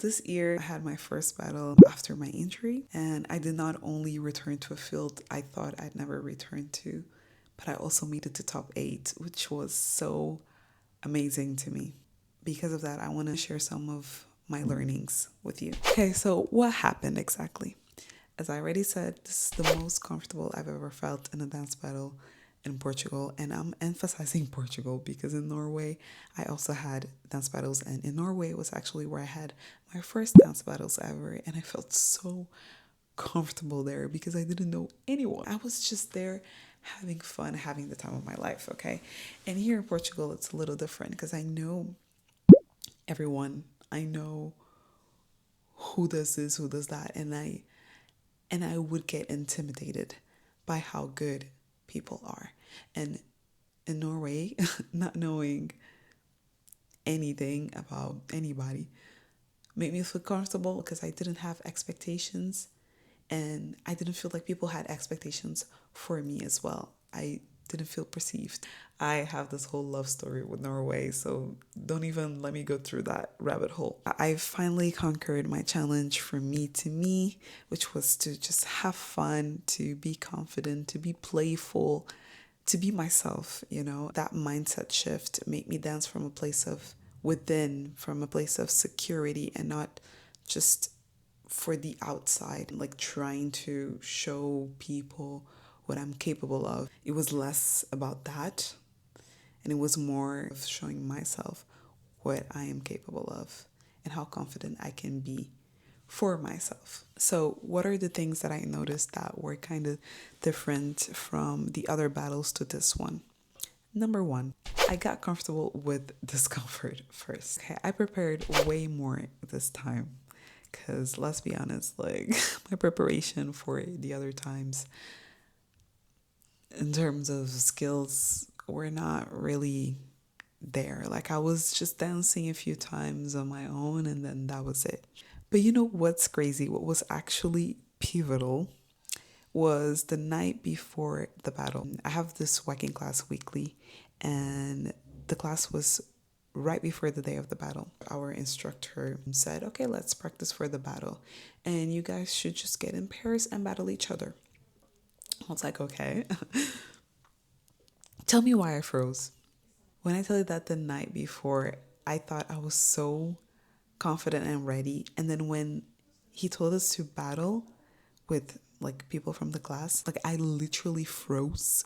This year, I had my first battle after my injury, and I did not only return to a field I thought I'd never return to, but I also made it to top 8, which was so amazing to me. Because of that, I want to share some of my learnings with you. Okay, so what happened exactly? As I already said, this is the most comfortable I've ever felt in a dance battle in Portugal. And I'm emphasizing Portugal because in Norway, I also had dance battles. And in Norway, it was actually where I had my first dance battles ever. And I felt so comfortable there because I didn't know anyone. I was just there having fun, having the time of my life, okay? And here in Portugal, it's a little different because I know everyone. I know who does this, who does that, and I would get intimidated by how good people are. And in Norway, not knowing anything about anybody made me feel comfortable because I didn't have expectations and I didn't feel like people had expectations for me as well. I didn't feel perceived. I have this whole love story with Norway, so don't even let me go through that rabbit hole. I finally conquered my challenge from me to me, which was to just have fun, to be confident, to be playful, to be myself, you know. That mindset shift made me dance from a place of within, from a place of security and not just for the outside, like trying to show people what I'm capable of. It was less about that and it was more of showing myself what I am capable of and how confident I can be for myself. So, what are the things that I noticed that were kind of different from the other battles to this one? Number one, I got comfortable with discomfort first. Okay, I prepared way more this time because let's be honest, like my preparation for the other times in terms of skills were not really there. Like I was just dancing a few times on my own and then that was it. But you know what's crazy? What was actually pivotal was the night before the battle. I have this walking class weekly, and the class was right before the day of the battle. Our instructor said, okay, let's practice for the battle. And you guys should just get in pairs and battle each other. I was like, okay. Tell me why I froze. When I tell you that the night before, I thought I was so confident and ready. And then when he told us to battle with like people from the class, like I literally froze.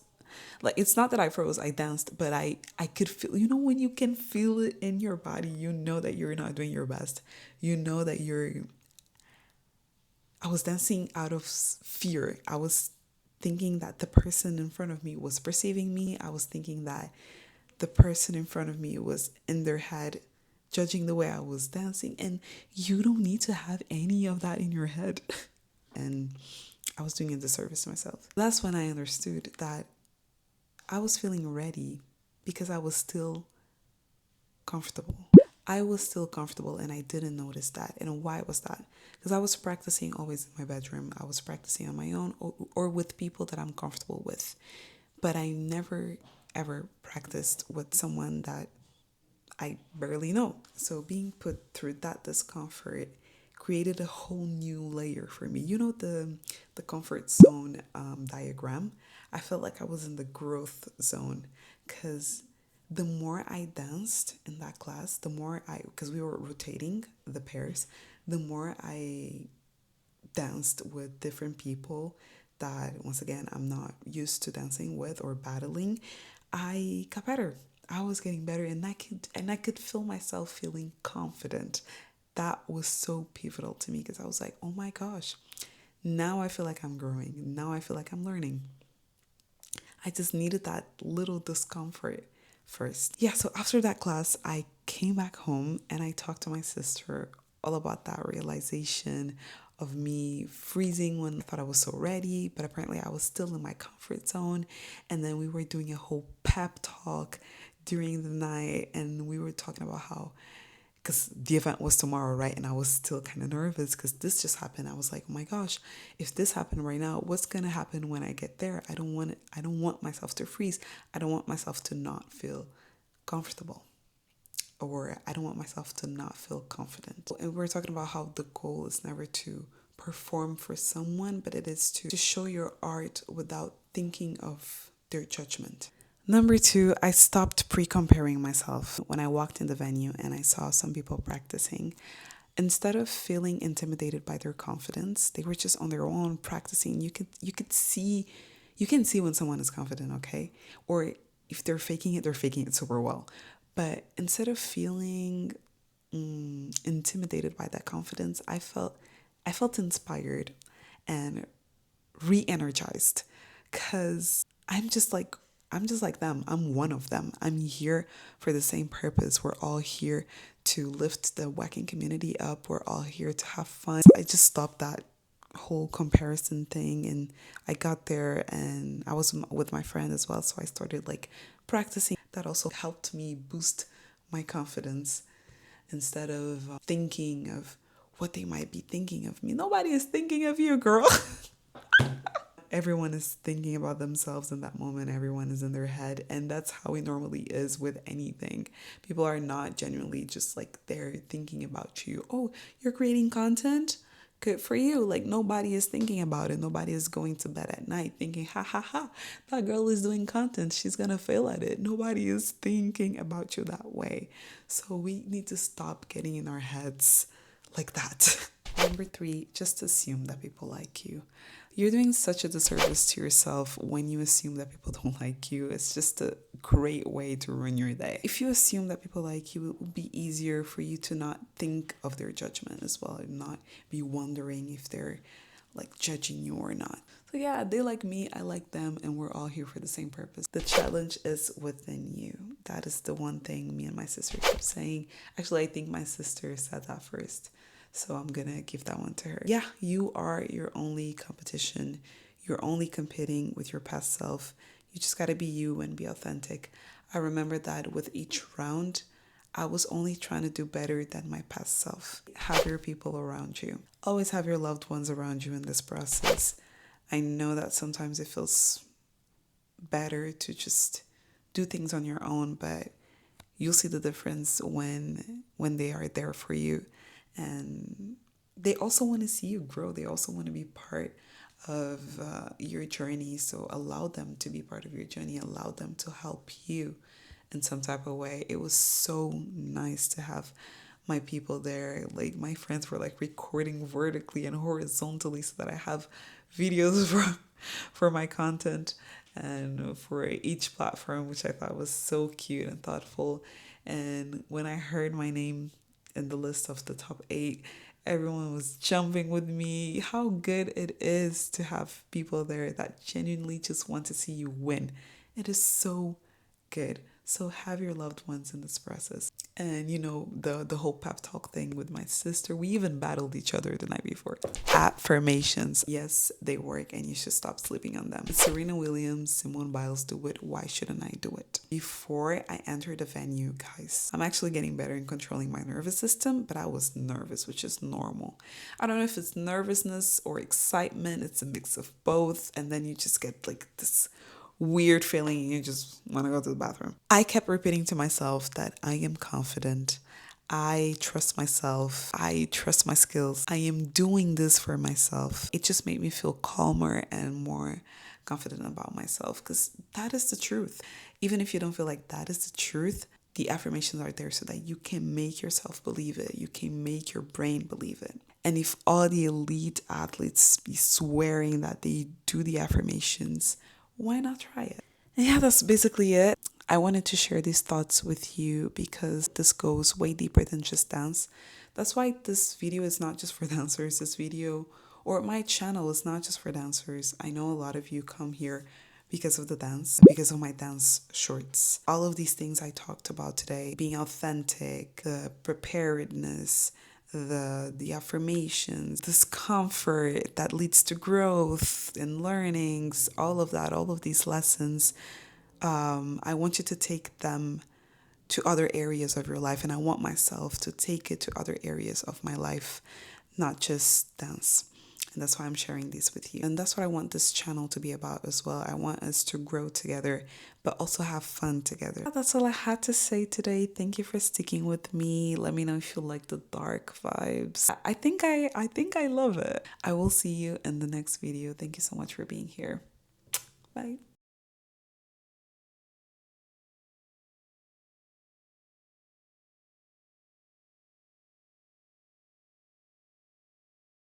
Like it's not that I froze, I danced, but I could feel, you know, when you can feel it in your body, you know that you're not doing your best. You know that I was dancing out of fear. I was thinking that the person in front of me was perceiving me. I was thinking that the person in front of me was in their head judging the way I was dancing. And you don't need to have any of that in your head. And I was doing a disservice to myself. That's when I understood that I was feeling ready because I was still comfortable. I was still comfortable and I didn't notice that. And why was that? Because I was practicing always in my bedroom. I was practicing on my own or with people that I'm comfortable with. But I never ever practiced with someone that I barely know. So being put through that discomfort created a whole new layer for me. You know the comfort zone diagram? I felt like I was in the growth zone because the more I danced in that class, because we were rotating the pairs, the more I danced with different people that, once again, I'm not used to dancing with or battling, I got better. I was getting better and I could feel myself feeling confident. That was so pivotal to me because I was like, oh my gosh, now I feel like I'm growing. Now I feel like I'm learning. I just needed that little discomfort first. Yeah, so after that class, I came back home and I talked to my sister all about that realization of me freezing when I thought I was so ready, but apparently I was still in my comfort zone. And then we were doing a whole pep talk during the night and we were talking about how because the event was tomorrow, right? And I was still kind of nervous because this just happened. I was like, oh my gosh, if this happened right now, what's gonna happen when I get there? I don't want it. I don't want myself to freeze. I don't want myself to not feel comfortable. or I don't want myself to not feel confident. And we're talking about how the goal is never to perform for someone, but it is to show your art without thinking of their judgment. Number two, I stopped pre-comparing myself. When I walked in the venue and I saw some people practicing, instead of feeling intimidated by their confidence, they were just on their own practicing. You can see when someone is confident, okay? Or if they're faking it super well. But instead of feeling intimidated by that confidence, I felt inspired and re-energized, because I'm just like them. I'm one of them. I'm here for the same purpose. We're all here to lift the whacking community up. We're all here to have fun. So I just stopped that whole comparison thing, and I got there and I was with my friend as well, so I started like practicing. That also helped me boost my confidence instead of thinking of what they might be thinking of me. Nobody is thinking of you, girl. Everyone is thinking about themselves in that moment. Everyone is in their head. And that's how it normally is with anything. People are not genuinely just like they're thinking about you. Oh, you're creating content? Good for you. Like nobody is thinking about it. Nobody is going to bed at night thinking, ha ha ha, that girl is doing content. She's going to fail at it. Nobody is thinking about you that way. So we need to stop getting in our heads like that. Number three, just assume that people like you. You're doing such a disservice to yourself when you assume that people don't like you. It's just a great way to ruin your day. If you assume that people like you, it will be easier for you to not think of their judgment as well, and not be wondering if they're like judging you or not. So yeah, they like me, I like them, and we're all here for the same purpose. The challenge is within you. That is the one thing me and my sister kept saying. Actually, I think my sister said that first. So I'm going to give that one to her. Yeah, you are your only competition. You're only competing with your past self. You just got to be you and be authentic. I remember that with each round, I was only trying to do better than my past self. Have your people around you. Always have your loved ones around you in this process. I know that sometimes it feels better to just do things on your own, but you'll see the difference when they are there for you. And they also want to see you grow. They also want to be part of your journey. So allow them to be part of your journey. Allow them to help you in some type of way. It was so nice to have my people there. Like my friends were like recording vertically and horizontally so that I have videos for my content and for each platform, which I thought was so cute and thoughtful. And when I heard my name in the list of the top 8, everyone was jumping with me. How good it is to have people there that genuinely just want to see you win. It is so good. So have your loved ones in this process. And you know, the whole pep talk thing with my sister, we even battled each other the night before. Affirmations, yes, they work and you should stop sleeping on them. Serena Williams, Simone Biles do it. Why shouldn't I do it? Before I entered the venue, guys, I'm actually getting better in controlling my nervous system, but I was nervous, which is normal. I don't know if it's nervousness or excitement. It's a mix of both. And then you just get like this weird feeling and you just want to go to the bathroom. I kept repeating to myself that I am confident. I trust myself. I trust my skills. I am doing this for myself. It just made me feel calmer and more confident about myself, because that is the truth. Even if you don't feel like that is the truth, the affirmations are there so that you can make yourself believe it. You can make your brain believe it. And if all the elite athletes be swearing that they do the affirmations, why not try it? And yeah, that's basically it. I wanted to share these thoughts with you because this goes way deeper than just dance. That's why this video is not just for dancers. This video or my channel is not just for dancers. I know a lot of you come here because of the dance, because of my dance shorts. All of these things I talked about today, being authentic, the preparedness, the affirmations, discomfort that leads to growth and learnings, all of that, all of these lessons, I want you to take them to other areas of your life, and I want myself to take it to other areas of my life, not just dance. And that's why I'm sharing these with you. And that's what I want this channel to be about as well. I want us to grow together, but also have fun together. That's all I had to say today. Thank you for sticking with me. Let me know if you like the dark vibes. I think I love it. I will see you in the next video. Thank you so much for being here. Bye.